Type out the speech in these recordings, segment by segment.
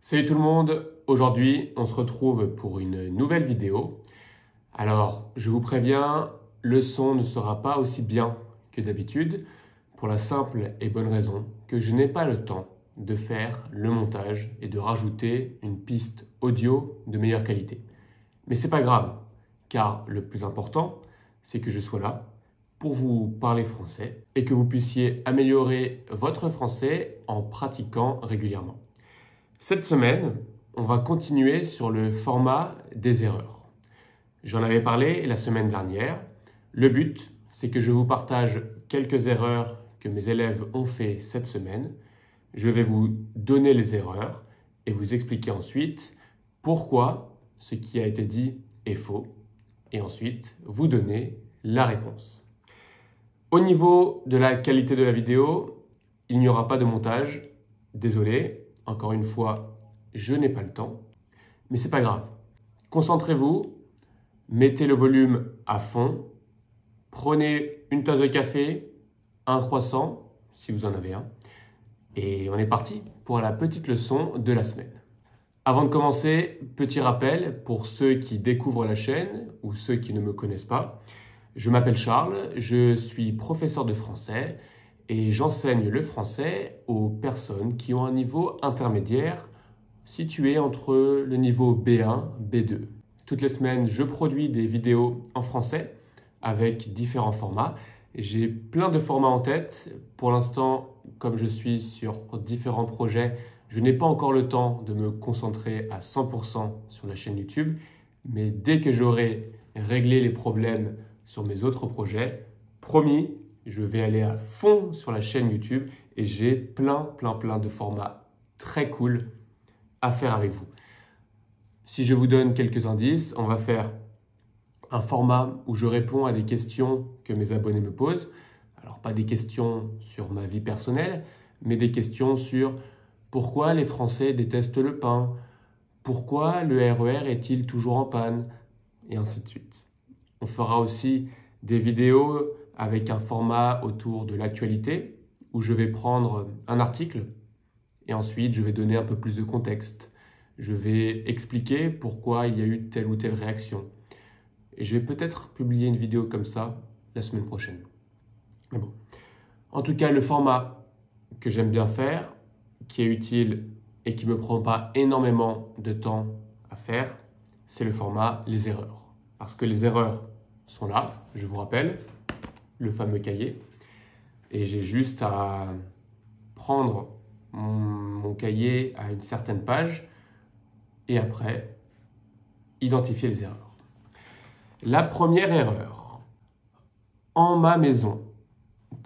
Salut tout le monde, aujourd'hui on se retrouve pour une nouvelle vidéo. Alors je vous préviens, le son ne sera pas aussi bien que d'habitude pour la simple et bonne raison que je n'ai pas le temps de faire le montage et de rajouter une piste audio de meilleure qualité. Mais c'est pas grave, car le plus important c'est que je sois là pour vous parler français et que vous puissiez améliorer votre français en pratiquant régulièrement. Cette semaine, on va continuer sur le format des erreurs. J'en avais parlé la semaine dernière. Le but, c'est que je vous partage quelques erreurs que mes élèves ont fait cette semaine. Je vais vous donner les erreurs et vous expliquer ensuite pourquoi ce qui a été dit est faux et ensuite vous donner la réponse. Au niveau de la qualité de la vidéo, il n'y aura pas de montage. Désolé. Encore une fois, je n'ai pas le temps, mais c'est pas grave. Concentrez-vous, mettez le volume à fond, prenez une tasse de café, un croissant, si vous en avez un, et on est parti pour la petite leçon de la semaine. Avant de commencer, petit rappel pour ceux qui découvrent la chaîne ou ceux qui ne me connaissent pas. Je m'appelle Charles, je suis professeur de français et j'enseigne le français aux personnes qui ont un niveau intermédiaire situé entre le niveau B1 et B2. Toutes les semaines, je produis des vidéos en français avec différents formats. J'ai plein de formats en tête. Pour l'instant, comme je suis sur différents projets, je n'ai pas encore le temps de me concentrer à 100% sur la chaîne YouTube. Mais dès que j'aurai réglé les problèmes sur mes autres projets, promis, je vais aller à fond sur la chaîne YouTube et j'ai plein de formats très cool à faire avec vous. Si je vous donne quelques indices, on va faire un format où je réponds à des questions que mes abonnés me posent. Alors pas des questions sur ma vie personnelle, mais des questions sur pourquoi les Français détestent le pain, pourquoi le RER est-il toujours en panne, et ainsi de suite. On fera aussi des vidéos avec un format autour de l'actualité où je vais prendre un article et ensuite je vais donner un peu plus de contexte. Je vais expliquer pourquoi il y a eu telle ou telle réaction. Et je vais peut-être publier une vidéo comme ça la semaine prochaine. Mais bon. En tout cas, le format que j'aime bien faire, qui est utile et qui ne me prend pas énormément de temps à faire, c'est le format les erreurs. Parce que les erreurs sont là, je vous rappelle, le fameux cahier, et j'ai juste à prendre mon cahier à une certaine page et après identifier les erreurs. La première erreur, en ma maison.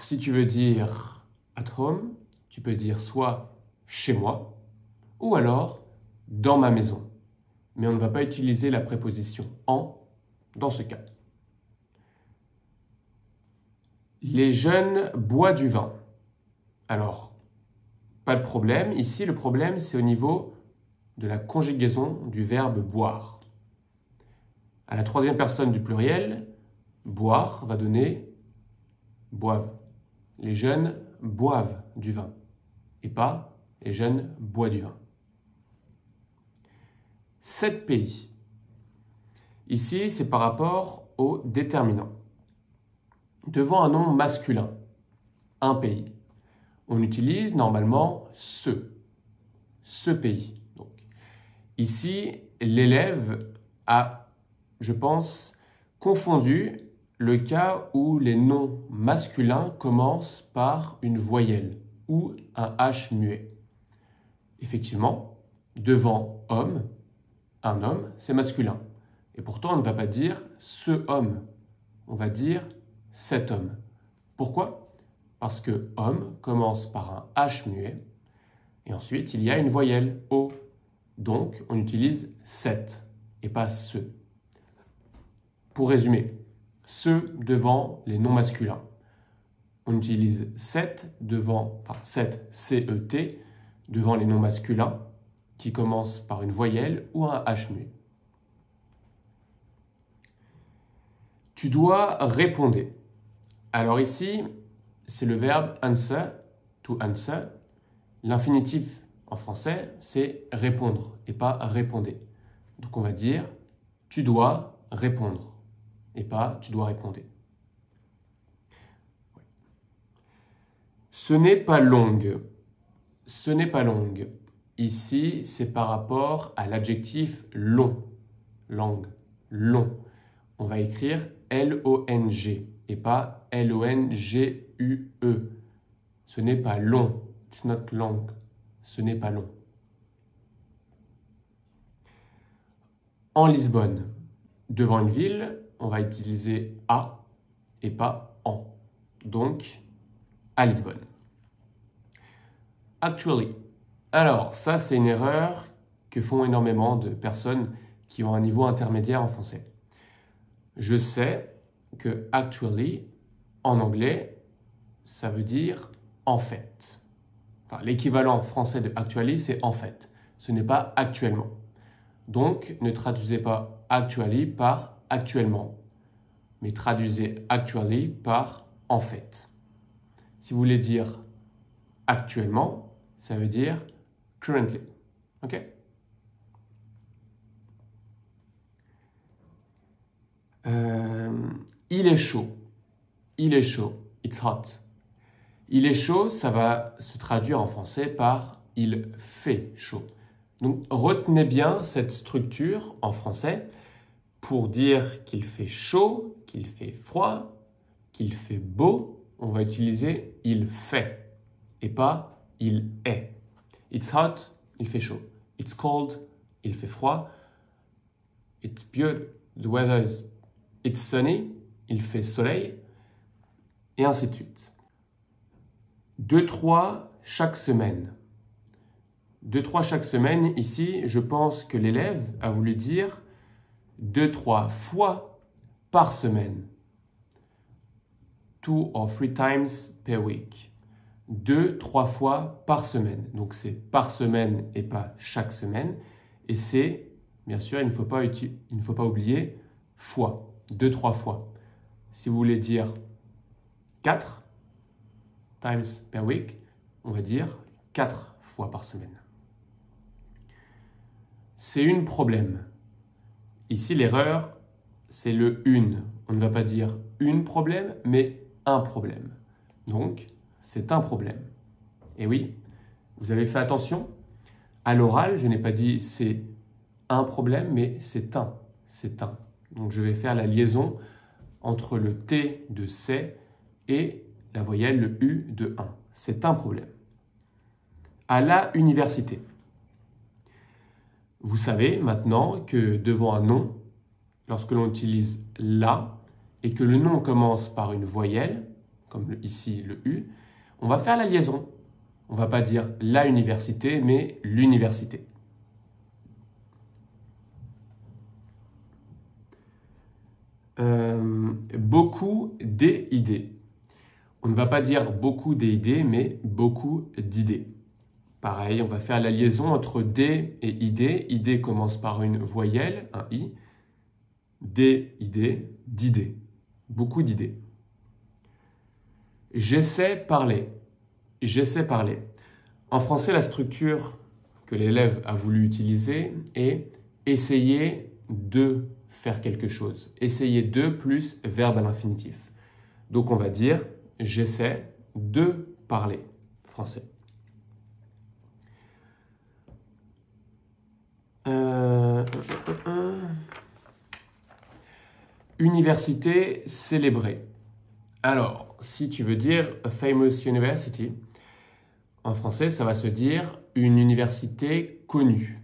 Si tu veux dire at home, tu peux dire soit chez moi ou alors dans ma maison. Mais on ne va pas utiliser la préposition en dans ce cas. Les jeunes boivent du vin. Alors, pas de problème. Ici, le problème, c'est au niveau de la conjugaison du verbe boire. À la troisième personne du pluriel, boire va donner boivent. Les jeunes boivent du vin et pas les jeunes boivent du vin. 7 pays. Ici, c'est par rapport au déterminant. Devant un nom masculin, un pays, on utilise normalement ce pays. Donc, ici, l'élève a, je pense, confondu le cas où les noms masculins commencent par une voyelle ou un H muet. Effectivement, devant homme, un homme, c'est masculin. Et pourtant, on ne va pas dire ce homme, on va dire cet homme. Pourquoi? Parce que homme commence par un H muet et ensuite il y a une voyelle O. Donc on utilise cet et pas ce. Pour résumer, ce devant les noms masculins. On utilise cet devant, enfin cet, C-E-T, devant les noms masculins qui commencent par une voyelle ou un H muet. Tu dois répondre. Alors ici, c'est le verbe answer, to answer. L'infinitif en français, c'est répondre et pas répondez. Donc on va dire tu dois répondre et pas tu dois répondre. Ce n'est pas longue. Ce n'est pas longue. Ici, c'est par rapport à l'adjectif long. Langue. Long. On va écrire L-O-N-G et pas L-O-N-G-U-E. Ce n'est pas long. It's not long. Ce n'est pas long. En Lisbonne, devant une ville, on va utiliser à et pas en. Donc, à Lisbonne. Actually. Alors, ça, c'est une erreur que font énormément de personnes qui ont un niveau intermédiaire en français. Je sais que actually, en anglais, ça veut dire en fait. Enfin, l'équivalent français de actually, c'est en fait. Ce n'est pas actuellement. Donc, ne traduisez pas actually par actuellement, mais traduisez actually par en fait. Si vous voulez dire actuellement, ça veut dire currently. OK? Il est chaud. Il est chaud. It's hot. Il est chaud, ça va se traduire en français par il fait chaud. Donc, retenez bien cette structure en français pour dire qu'il fait chaud, qu'il fait froid, qu'il fait beau. On va utiliser il fait et pas il est. It's hot, il fait chaud. It's cold, il fait froid. It's beautiful, the weather is... It's sunny, il fait soleil. Et ainsi de suite. 2-3 chaque semaine. 2-3 chaque semaine, ici, je pense que l'élève a voulu dire 2-3 fois par semaine. 2 or 3 times per week. 2-3 fois par semaine. Donc c'est par semaine et pas chaque semaine. Et c'est, bien sûr, il ne faut pas oublier fois. 2-3 fois. Si vous voulez dire 4 times per week, on va dire 4 fois par semaine. C'est une problème. Ici, l'erreur, c'est le une. On ne va pas dire une problème, mais un problème. Donc, c'est un problème. Et oui, vous avez fait attention. À l'oral, je n'ai pas dit c'est un problème, mais c'est un. C'est un. Donc, je vais faire la liaison entre le T de c'est et la voyelle, le U de un. C'est un problème. À la université. Vous savez maintenant que devant un nom, lorsque l'on utilise la et que le nom commence par une voyelle, comme ici le U, on va faire la liaison. On ne va pas dire la université, mais l'université. Beaucoup des idées. On ne va pas dire beaucoup des idées, mais beaucoup d'idées. Pareil, on va faire la liaison entre des et idées. Idée commence par une voyelle, un i. Des idées, d'idées. Beaucoup d'idées. J'essaie parler. J'essaie parler. En français, la structure que l'élève a voulu utiliser est essayer de faire quelque chose. Essayer de plus verbe à l'infinitif. Donc on va dire j'essaie de parler français. Université célébrée. Alors, si tu veux dire a famous university, en français, ça va se dire une université connue.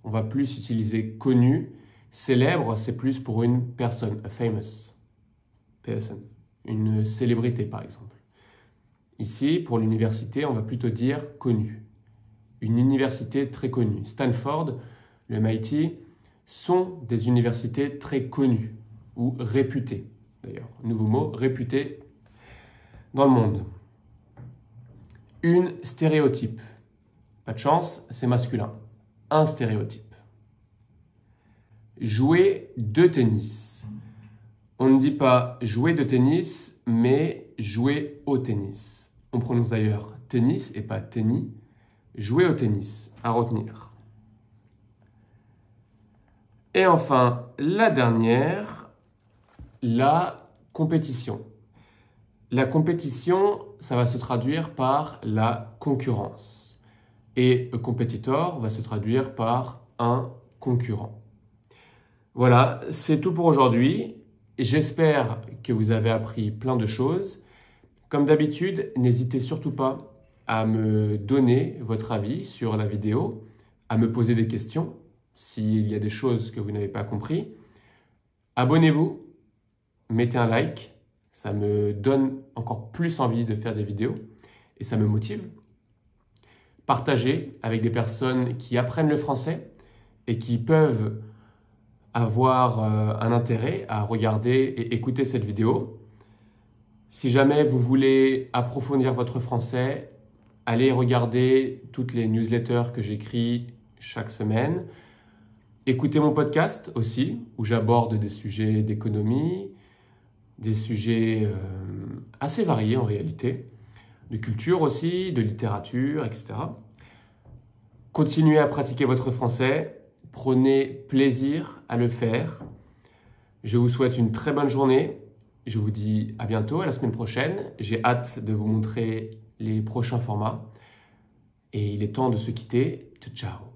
On va plus utiliser connu. Célèbre, c'est plus pour une personne, a famous person, une célébrité par exemple. Ici, pour l'université, on va plutôt dire connu. Une université très connue. Stanford, le MIT, sont des universités très connues ou réputées. D'ailleurs, nouveau mot, réputées dans le monde. Une stéréotype. Pas de chance, c'est masculin. Un stéréotype. Jouer de tennis. On ne dit pas jouer de tennis, mais jouer au tennis. On prononce d'ailleurs tennis et pas tennis. jouer au tennis, à retenir. Et enfin, la dernière, la compétition. La compétition, ça va se traduire par la concurrence. Et a competitor va se traduire par un concurrent. Voilà, c'est tout pour aujourd'hui. J'espère que vous avez appris plein de choses. Comme d'habitude, n'hésitez surtout pas à me donner votre avis sur la vidéo, à me poser des questions s'il y a des choses que vous n'avez pas compris. Abonnez-vous, mettez un like, ça me donne encore plus envie de faire des vidéos et ça me motive. Partagez avec des personnes qui apprennent le français et qui peuvent avoir un intérêt à regarder et écouter cette vidéo. Si jamais vous voulez approfondir votre français, allez regarder toutes les newsletters que j'écris chaque semaine. Écoutez mon podcast aussi, où j'aborde des sujets d'économie, des sujets assez variés en réalité, de culture aussi, de littérature, etc. Continuez à pratiquer votre français, prenez plaisir à le faire. Je vous souhaite une très bonne journée. Je vous dis à bientôt, à la semaine prochaine. J'ai hâte de vous montrer les prochains formats. Et il est temps de se quitter. Ciao, ciao.